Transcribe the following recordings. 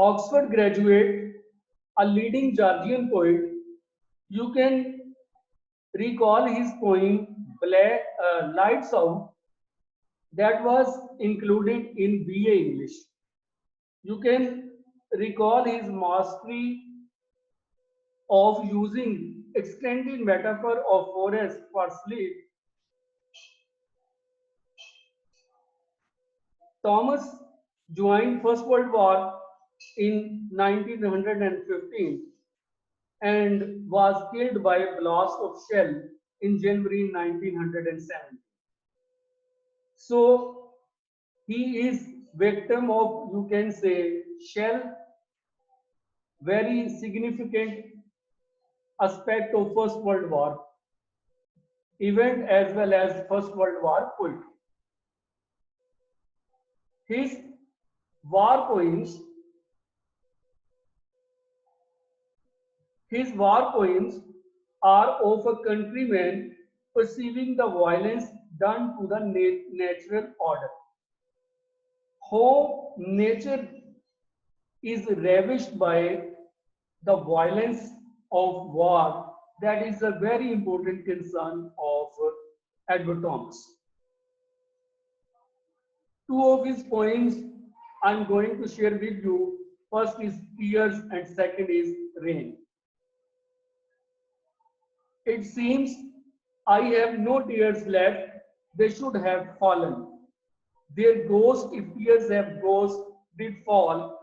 Oxford graduate, a leading Georgian poet. You can recall his poem Lights Out that was included in BA English. You can recall his mastery of using extended metaphor of forest for sleep. Thomas joined First World War in 1915 and was killed by a blast of shell in January 1970. So he is victim of, you can say, shell, very significant aspect of First World War event as well as First World War poetry. His war poems, his war poems are of a countryman perceiving the violence done to the natural order. How nature is ravished by the violence of war, that is a very important concern of Edward Thomas. Two of his poems I'm going to share with you. First is Tears and second is Rain. It seems I have no tears left, they should have fallen. Their ghost, if tears have ghost, did fall.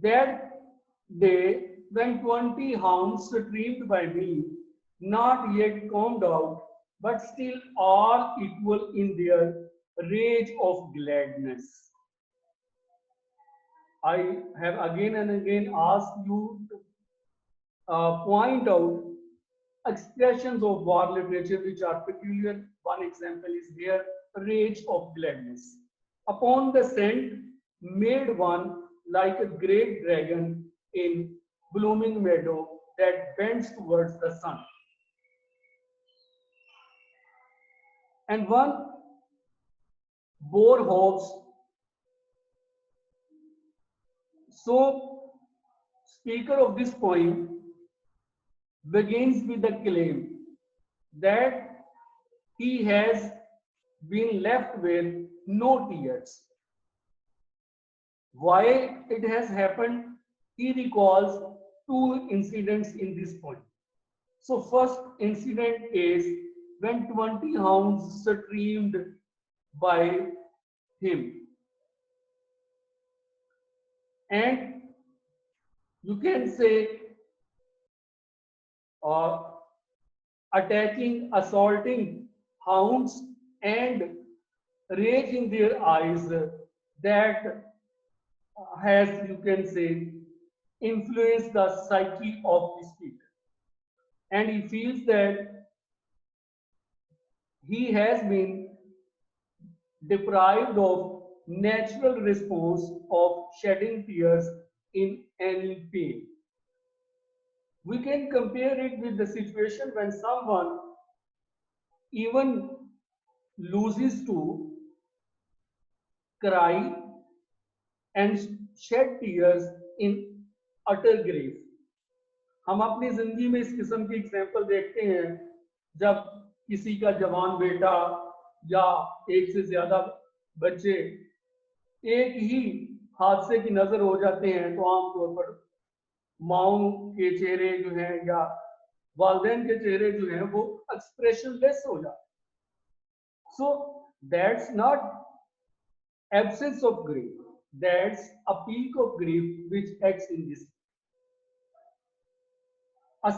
That day, when 20 hounds streamed by me, not yet combed out, but still all equal in their rage of gladness. I have again and again asked you to point out expressions of war literature which are peculiar. One example is here, rage of gladness. Upon the scent, made one like a great dragon in blooming meadow that bends towards the sun. And one bore hopes. So, speaker of this poem begins with the claim that he has been left with no tears. Why it has happened? He recalls two incidents in this poem. So first incident is when 20 hounds streamed by him. And you can say uh, attacking, assaulting hounds and rage in their eyes that has, you can say, influenced the psyche of the speaker. And he feels that he has been deprived of natural response of shedding tears in any pain. We can compare it with the situation when someone even loses to cry and shed tears in utter grief. हम अपनी जिंदगी में इस किस्म की example देखते हैं जब किसी का जवान बेटा या एक से ज्यादा बच्चे एक ही हादसे की नजर हो जाते हैं तो आमतौर पर माओ के चेहरे जो हैं या वालदेन के चेहरे जो हैं वो एक्सप्रेशन लेस हो जाते हैं. So that's not absence of grief, that's a peak of grief which acts in this. A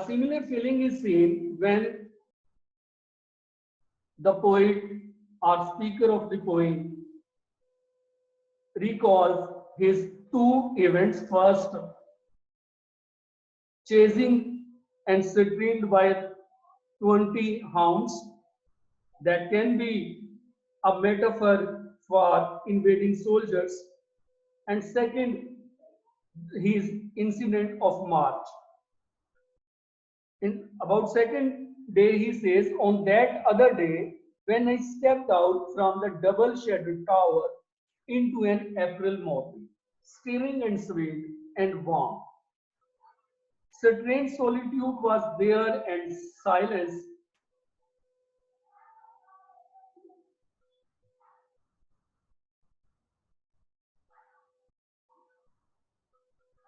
similar feeling is seen when the poet or speaker of the poem recalls his two events. First, chasing and streamed by 20 hounds. That can be a metaphor for invading soldiers, and second, his incident of march. In about second day, he says, on that other day, when I stepped out from the double shaded tower into an April morning, stirring and sweet and warm. Strange solitude was there and silence.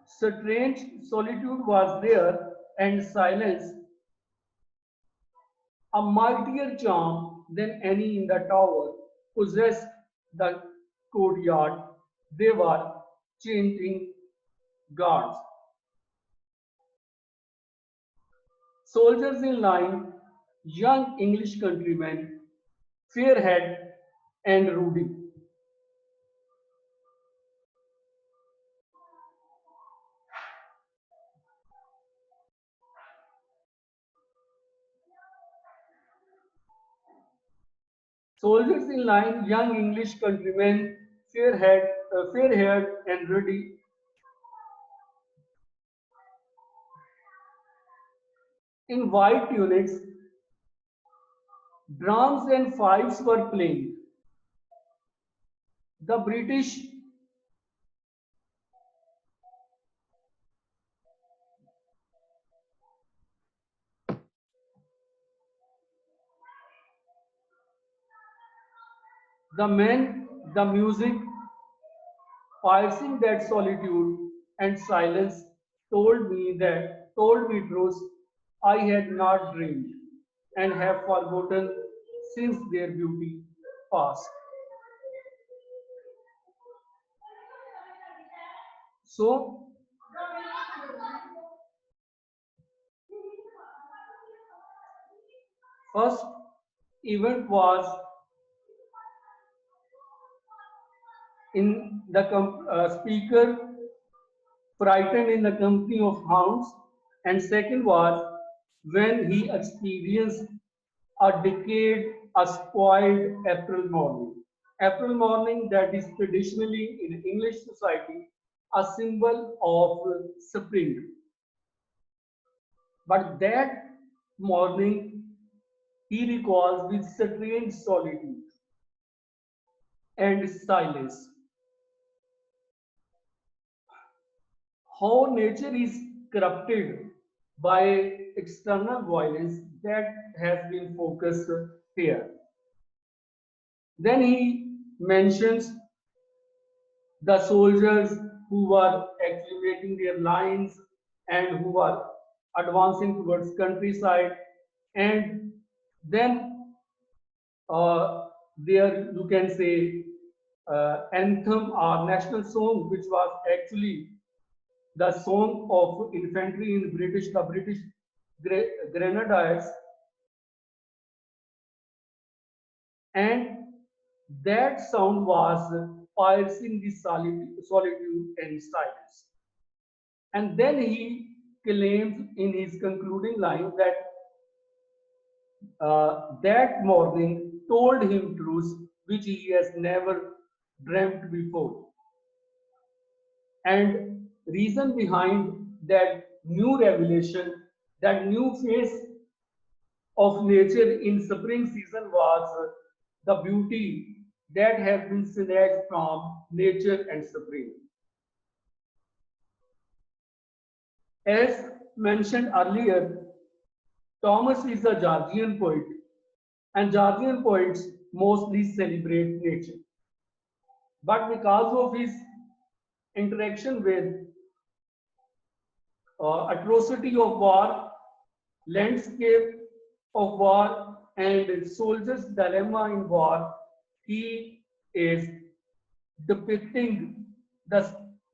Strange solitude was there and silence, a mightier charm than any in the tower, possessed the courtyard. They were chanting guards. Soldiers in line, young English countrymen, fair-haired and ruddy. Soldiers in line, young English countrymen, fair-haired and ruddy, in white tunics, drums and fifes were playing. The British, the men, the music, piercing that solitude and silence, told me truth I had not dreamed and have forgotten since their beauty passed. So first event was in the speaker frightened in the company of hounds, and second was when he experienced a decade, a spoiled April morning. April morning that is traditionally in English society a symbol of spring. But that morning he recalls with strange solitude and silence how nature is corrupted by external violence that has been focused here. Then he mentions the soldiers who were actually making their lines and who were advancing towards countryside, and then there you can say anthem or national song, which was actually the song of infantry in the British Grenadiers, and that sound was piercing the solitude and silence. And then he claims in his concluding line that that morning told him truths which he has never dreamt before. And reason behind that new revelation, that new face of nature in spring season was the beauty that has been snatched from nature and spring. As mentioned earlier, Thomas is a Georgian poet, and Georgian poets mostly celebrate nature. But because of his interaction with atrocity of war, landscape of war, and soldiers' dilemma in war, he is depicting the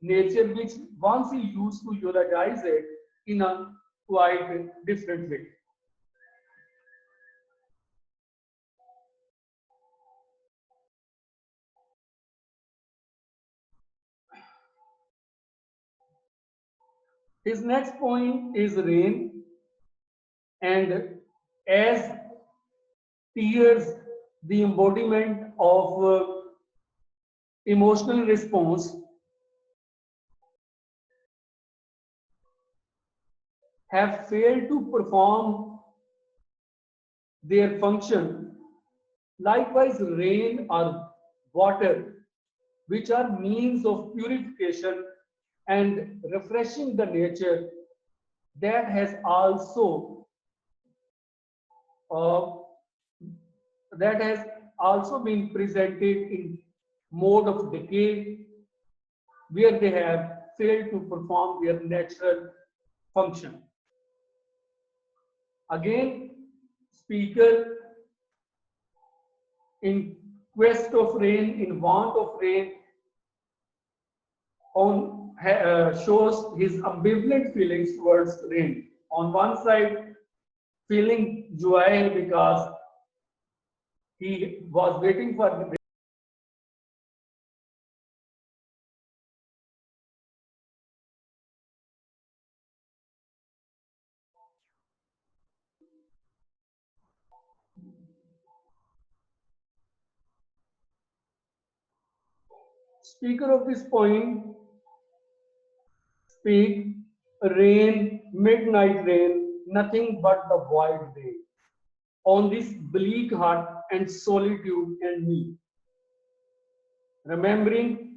nature which once he used to eulogize it in a quite different way. His next point is rain, and as tears, the embodiment of emotional response have failed to perform their function. Likewise, rain or water, which are means of purification and refreshing the nature, that has also uh, that has also been presented in mode of decay, where they have failed to perform their natural function. Again, speaker in quest of rain, in want of rain, shows his ambivalent feelings towards rain. On one side, feeling joy because he was waiting for the speaker of this poem speak rain, midnight rain, nothing but the void rain on this bleak heart and solitude and me. Remembering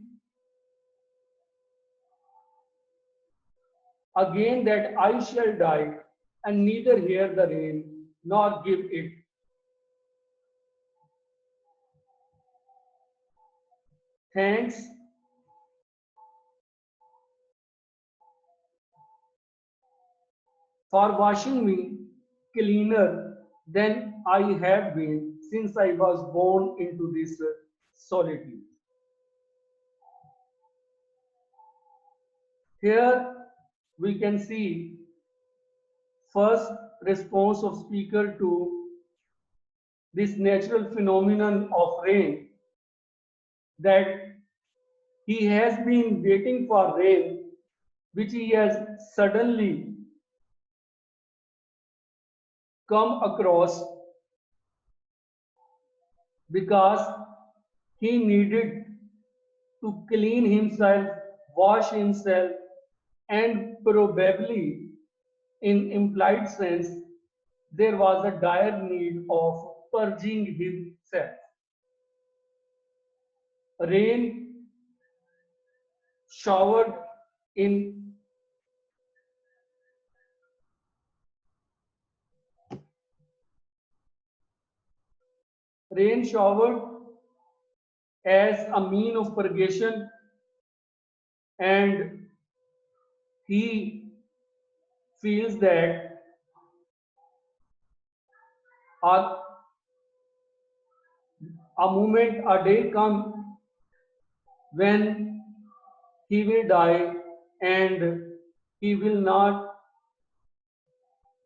again that I shall die and neither hear the rain nor give it thanks for washing me cleaner than I have been since I was born into this solitude. Here we can see first response of speaker to this natural phenomenon of rain, that he has been waiting for rain which he has suddenly come across because he needed to clean himself, wash himself, and probably in implied sense, there was a dire need of purging himself. Rain showered in rain showered as a mean of purgation, and he feels that a, a moment, a day come when he will die and he will not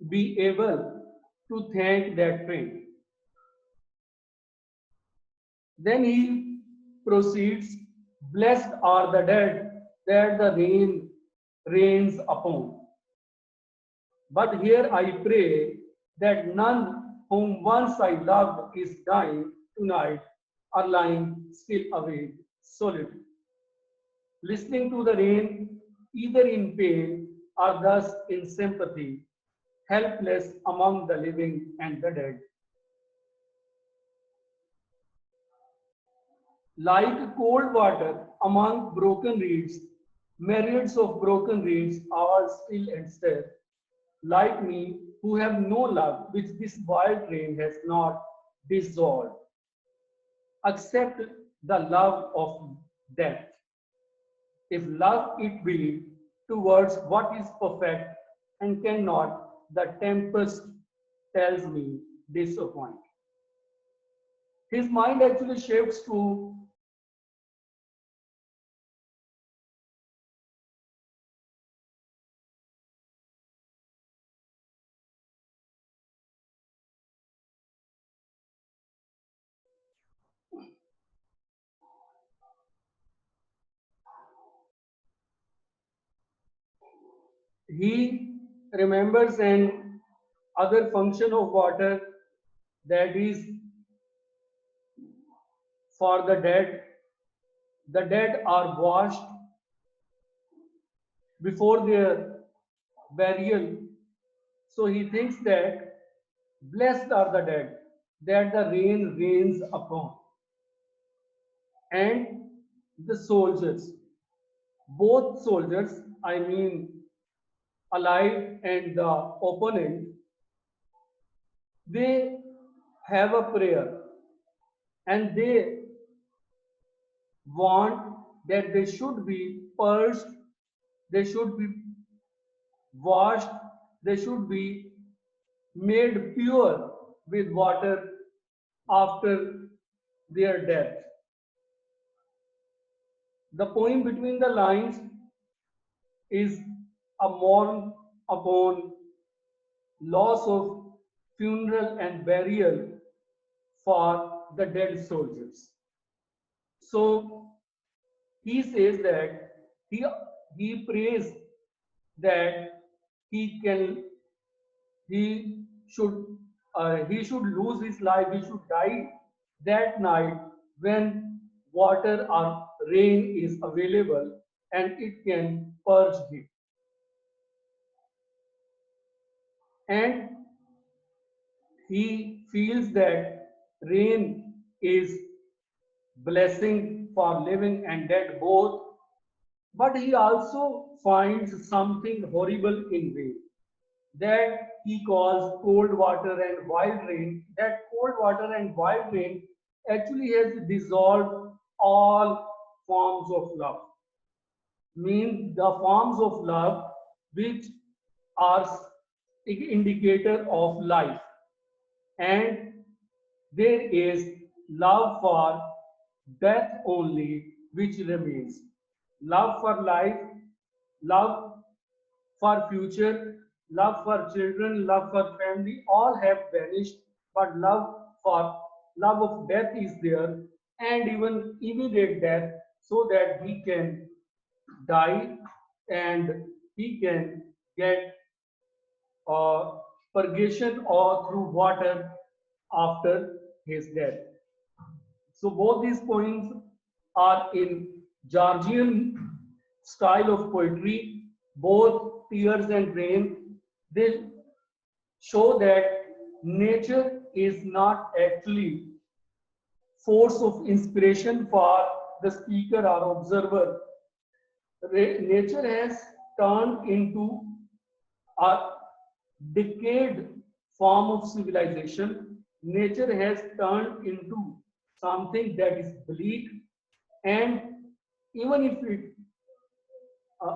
be able to thank that rain. Then he proceeds, blessed are the dead that the rain rains upon. But here I pray that none whom once I loved is dying tonight are lying still awake, solitude, listening to the rain, either in pain or thus in sympathy, helpless among the living and the dead. Like cold water among broken reeds, myriads of broken reeds are still and still, like me, who have no love, which this wild rain has not dissolved, except the love of death. If love it be towards what is perfect and cannot, the tempest tells me disappoint. His mind actually shifts to he remembers an other function of water, that is for the dead, The dead are washed before their burial. So he thinks that blessed are the dead that the rain rains upon. And the soldiers, both soldiers, I mean alive and the opponent, they have a prayer and they want that they should be purged, they should be washed, they should be made pure with water after their death. The poem between the lines is a mourn upon loss of funeral and burial for the dead soldiers. So he says that he, he prays that he can he should he should lose his life, he should die that night when water or rain is available and it can purge him. And he feels that rain is blessing for living and dead both, but he also finds something horrible in rain that he calls cold water and wild rain. That cold water and wild rain actually has dissolved all forms of love. Means the forms of love which are indicator of life, and there is love for death only which remains. Love for life, love for future, love for children, love for family, all have vanished, but love of death is there, and even immediate death, so that he can die and he can get purgation or through water after his death. So both these poems are in Georgian style of poetry, both Tears and Rain. They show that nature is not actually force of inspiration for the speaker or observer. Nature has turned into a decayed form of civilization. Nature has turned into something that is bleak, and even if it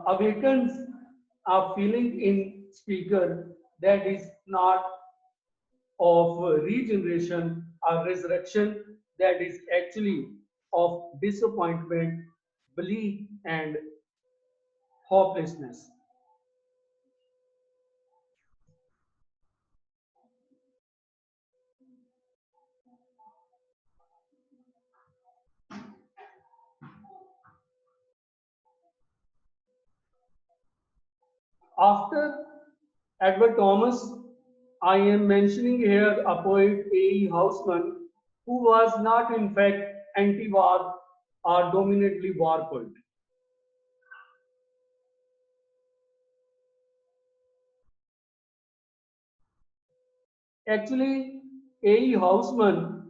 awakens a feeling in speaker that is not of regeneration or resurrection, that is actually of disappointment, belief, and hopelessness. After Edward Thomas, I am mentioning here a poet, A.E. Housman, who was not in fact anti-war or dominantly war poet. Actually, A.E. Housman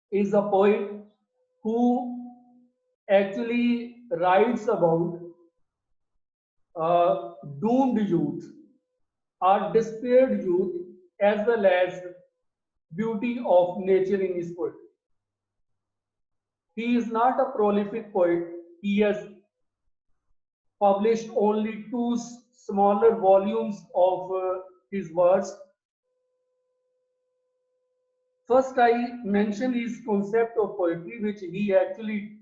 is a poet who actually writes about doomed youth or despaired youth as well as beauty of nature in his poetry. He is not a prolific poet. He has published only two smaller volumes of his works. First, I mention his concept of poetry, which he actually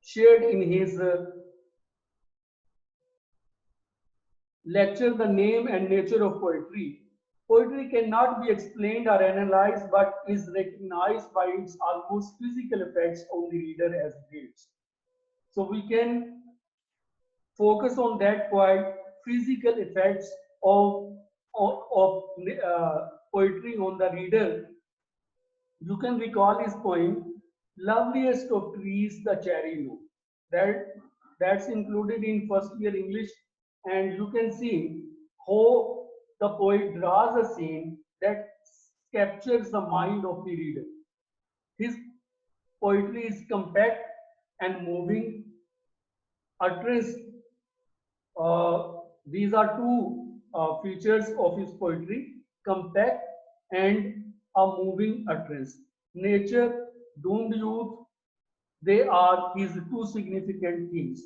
shared in his lecture, The Name and Nature of Poetry. Poetry cannot be explained or analyzed, but is recognized by its almost physical effects on the reader as it reads. So we can focus on that point, physical effects of poetry on the reader. You can recall his poem, Loveliest of Trees, the Cherry Moon. that that's included in first year English, and you can see how the poet draws a scene that captures the mind of the reader. His poetry is compact and moving. Utterance, these are two features of his poetry: compact and a moving utterance. Nature, doomed youth, they are his two significant themes.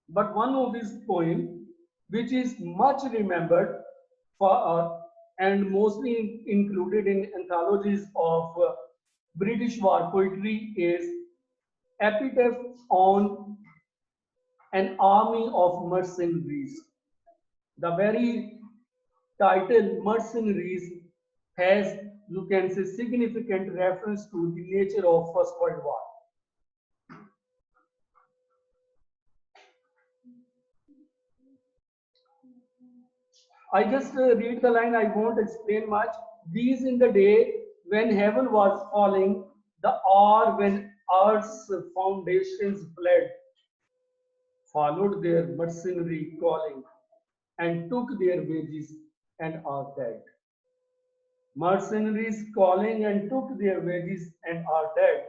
But one of his poems, which is much remembered for and mostly included in anthologies of British war poetry, is Epitaph on an Army of Mercenaries. The very title Mercenaries has, you can say, significant reference to the nature of First World War. I just read the line, I won't explain much. These in the day when heaven was falling, the hour when earth's foundations fled, followed their mercenary calling, and took their wages and are dead. Mercenaries calling and took their wages and are dead.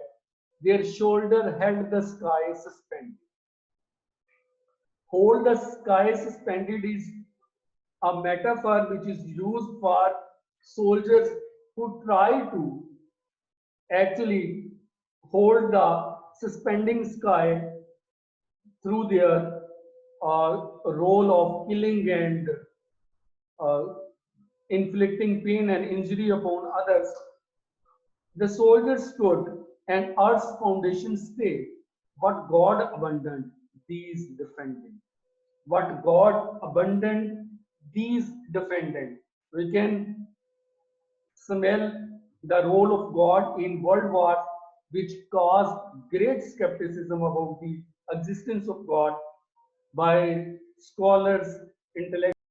Their shoulder held the sky suspended. Hold the sky suspended is a metaphor which is used for soldiers who try to actually hold the suspending sky through their role of killing and uh, inflicting pain and injury upon others. The soldiers stood and earth's foundation stayed. What God abandoned, these defended. What God abandoned, these defended. We can smell the role of God in World War, which caused great skepticism about the existence of God by scholars, intellectuals.